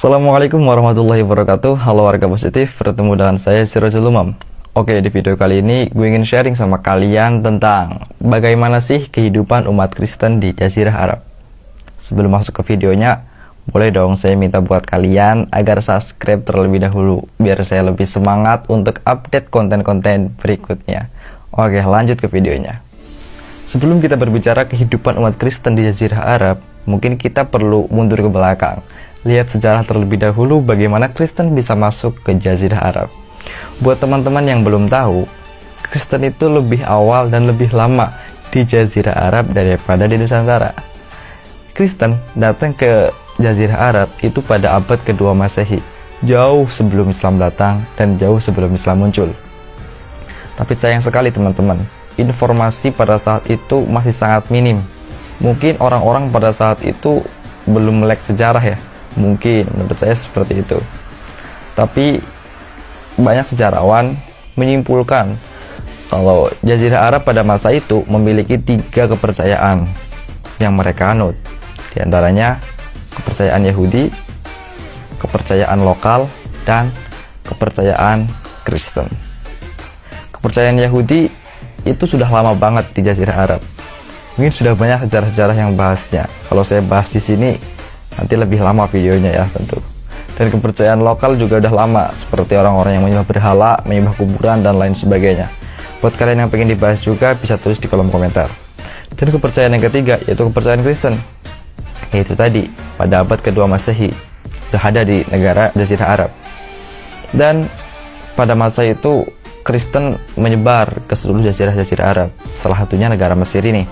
Assalamualaikum warahmatullahi wabarakatuh. Halo warga positif, bertemu dengan saya Sirajul Umam. Oke, di video kali ini gue ingin sharing sama kalian tentang bagaimana sih kehidupan umat Kristen di Jazirah Arab. Sebelum masuk ke videonya, boleh dong saya minta buat kalian agar subscribe terlebih dahulu biar saya lebih semangat untuk update konten-konten berikutnya. Oke, lanjut ke videonya. Sebelum kita berbicara kehidupan umat Kristen di Jazirah Arab, mungkin kita perlu mundur ke belakang. Lihat sejarah terlebih dahulu bagaimana Kristen bisa masuk ke Jazirah Arab. Buat teman-teman yang belum tahu, Kristen itu lebih awal dan lebih lama di Jazirah Arab daripada di Nusantara. Kristen datang ke Jazirah Arab itu pada abad kedua Masehi, jauh sebelum Islam datang dan jauh sebelum Islam muncul. Tapi sayang sekali teman-teman, informasi pada saat itu masih sangat minim. Mungkin orang-orang pada saat itu belum melek sejarah ya. Mungkin menurut saya seperti itu. Tapi banyak sejarawan menyimpulkan kalau Jazirah Arab pada masa itu memiliki 3 kepercayaan yang mereka anut. Di antaranya kepercayaan Yahudi, kepercayaan lokal, dan kepercayaan Kristen. Kepercayaan Yahudi itu sudah lama banget di Jazirah Arab. Mungkin sudah banyak sejarah-sejarah yang bahasnya. Kalau saya bahas di sini nanti lebih lama videonya ya tentu. Dan kepercayaan lokal juga udah lama, seperti orang-orang yang menyembah berhala, menyembah kuburan, dan lain sebagainya. Buat kalian yang pengen dibahas juga bisa tulis di kolom komentar. Dan kepercayaan yang ketiga yaitu kepercayaan Kristen, yaitu tadi pada abad kedua Masehi sudah ada di negara Jazirah Arab. Dan pada masa itu Kristen menyebar ke seluruh jazirah-jazirah Arab, salah satunya negara Mesir ini.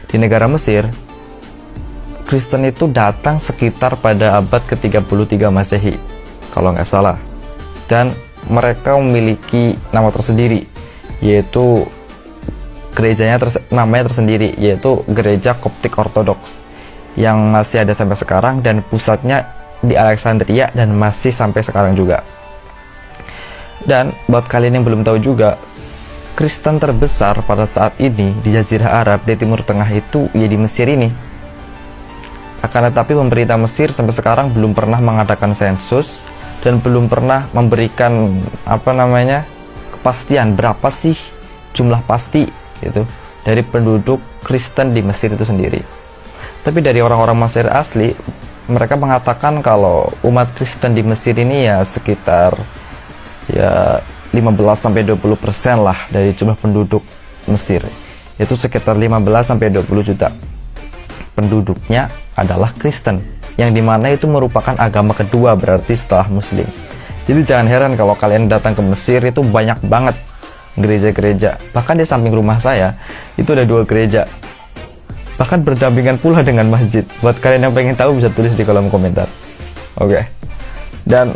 Di negara Mesir, Kristen itu datang sekitar pada abad ke-33 Masehi, kalau nggak salah. Dan mereka memiliki nama tersendiri, yaitu namanya tersendiri, yaitu Gereja Koptik Ortodoks, yang masih ada sampai sekarang dan pusatnya di Alexandria dan masih sampai sekarang juga. Dan buat kalian yang belum tahu juga, Kristen terbesar pada saat ini di Jazirah Arab di Timur Tengah itu ya di Mesir ini. Akan tetapi pemerintah Mesir sampai sekarang belum pernah mengadakan sensus dan belum pernah memberikan kepastian berapa sih jumlah pasti gitu dari penduduk Kristen di Mesir itu sendiri. Tapi dari orang-orang Mesir asli, mereka mengatakan kalau umat Kristen di Mesir ini ya sekitar 15-20% lah dari jumlah penduduk Mesir. Itu sekitar 15-20 juta. Penduduknya adalah Kristen, yang dimana itu merupakan agama kedua berarti setelah Muslim. Jadi jangan heran kalau kalian datang ke Mesir itu banyak banget gereja-gereja. Bahkan di samping rumah saya itu ada 2 gereja, bahkan berdampingan pula dengan masjid. Buat kalian yang pengen tahu bisa tulis di kolom komentar. Oke. Dan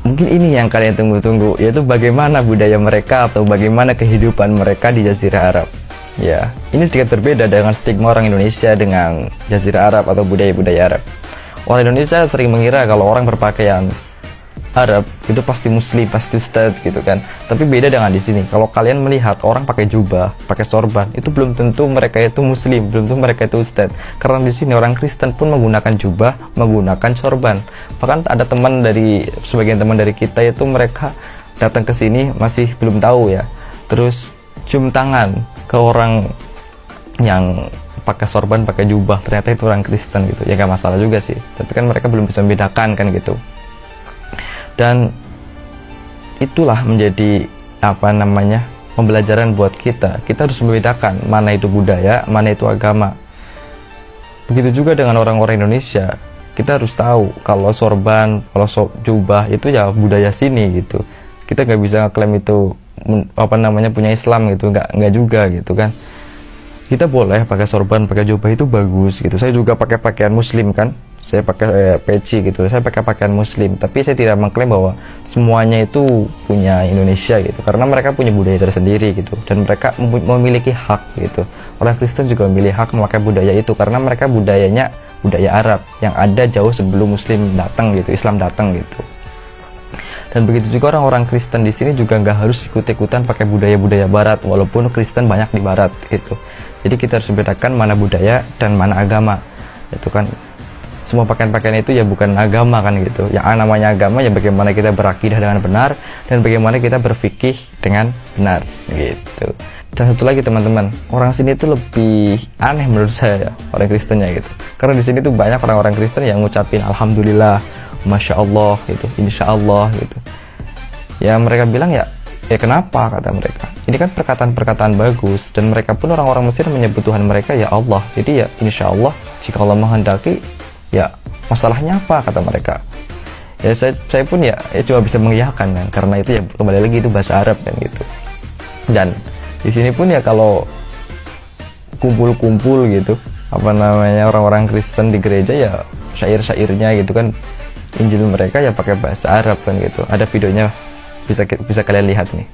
mungkin ini yang kalian tunggu-tunggu, yaitu bagaimana budaya mereka atau bagaimana kehidupan mereka di Jazirah Arab. Ya, ini sedikit berbeda dengan stigma orang Indonesia dengan Jazirah Arab atau budaya-budaya Arab. Orang Indonesia sering mengira kalau orang berpakaian Arab itu pasti Muslim, pasti Ustadz gitu kan. Tapi beda dengan di sini. Kalau kalian melihat orang pakai jubah, pakai sorban, itu belum tentu mereka itu Muslim, belum tentu mereka itu Ustadz. Karena di sini orang Kristen pun menggunakan jubah, menggunakan sorban. Bahkan ada sebagian teman dari kita itu mereka datang ke sini masih belum tahu ya. Terus cium tangan ke orang yang pakai sorban, pakai jubah, ternyata itu orang Kristen gitu. Ya gak masalah juga sih, tapi kan mereka belum bisa membedakan kan gitu. Dan itulah menjadi pembelajaran buat kita. Kita harus membedakan mana itu budaya, mana itu agama. Begitu juga dengan orang-orang Indonesia. Kita harus tahu kalau sorban, kalau jubah itu ya budaya sini gitu. Kita nggak bisa klaim itu punya Islam gitu, nggak juga gitu kan. Kita boleh pakai sorban, pakai jubah itu bagus gitu. Saya juga pakai pakaian Muslim kan, saya pakai peci gitu, saya pakai pakaian Muslim. Tapi saya tidak mengklaim bahwa semuanya itu punya Indonesia gitu, karena mereka punya budaya tersendiri gitu, dan mereka memiliki hak gitu. Orang Kristen juga memiliki hak memakai budaya itu, karena mereka budayanya budaya Arab yang ada jauh sebelum Muslim datang gitu, Islam datang gitu. Dan begitu juga orang-orang Kristen di sini juga nggak harus ikut-ikutan pakai budaya-budaya Barat, walaupun Kristen banyak di Barat gitu. Jadi kita harus membedakan mana budaya dan mana agama. Itu kan semua pakaian-pakaian itu ya bukan agama kan gitu. Yang namanya agama ya bagaimana kita berakidah dengan benar dan bagaimana kita berfikih dengan benar gitu. Dan satu lagi teman-teman, orang sini itu lebih aneh menurut saya ya, orang Kristennya gitu. Karena di sini tuh banyak orang-orang Kristen yang ngucapin alhamdulillah, masya Allah gitu, insya Allah gitu. Ya mereka bilang ya kenapa kata mereka. Ini kan perkataan-perkataan bagus dan mereka pun orang-orang Mesir menyebut Tuhan mereka ya Allah. Jadi ya insya Allah jika Allah menghendaki ya masalahnya apa kata mereka. Ya saya pun ya cuma bisa mengiyakan kan, karena itu ya kembali lagi itu bahasa Arab kan gitu. Dan di sini pun ya kalau kumpul-kumpul gitu apa namanya orang-orang Kristen di gereja ya syair-syairnya gitu kan, Injil mereka ya pakai bahasa Arab kan gitu. Ada videonya, bisa kalian lihat nih.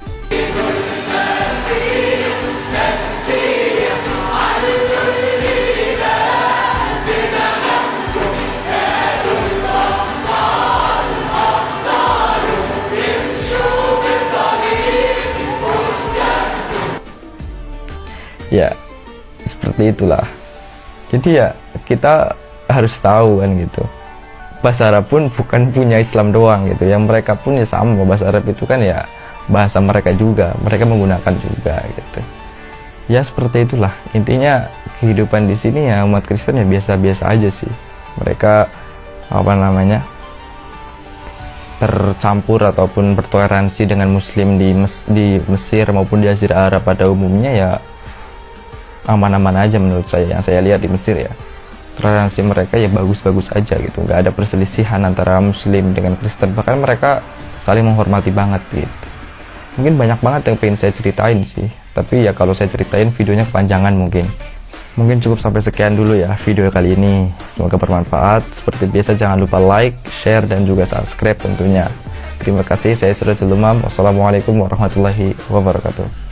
Ya seperti itulah. Jadi ya kita harus tahu kan gitu, bahasa Arab pun bukan punya Islam doang gitu, yang mereka pun ya sama, bahasa Arab itu kan ya bahasa mereka juga, mereka menggunakan juga gitu. Ya seperti itulah intinya kehidupan di sini ya, umat Kristen ya biasa-biasa aja sih. Mereka apa namanya tercampur ataupun bertoleransi dengan Muslim di Mesir maupun di Jazirah Arab pada umumnya ya aman-aman aja menurut saya, yang saya lihat di Mesir ya. Toleransi mereka ya bagus-bagus aja gitu, nggak ada perselisihan antara Muslim dengan Kristen, bahkan mereka saling menghormati banget gitu. Mungkin banyak banget yang pengen saya ceritain sih, tapi ya kalau saya ceritain videonya kepanjangan mungkin cukup sampai sekian dulu ya video kali ini. Semoga bermanfaat. Seperti biasa jangan lupa like, share, dan juga subscribe tentunya. Terima kasih, saya Sirajul Umam. Wassalamualaikum warahmatullahi wabarakatuh.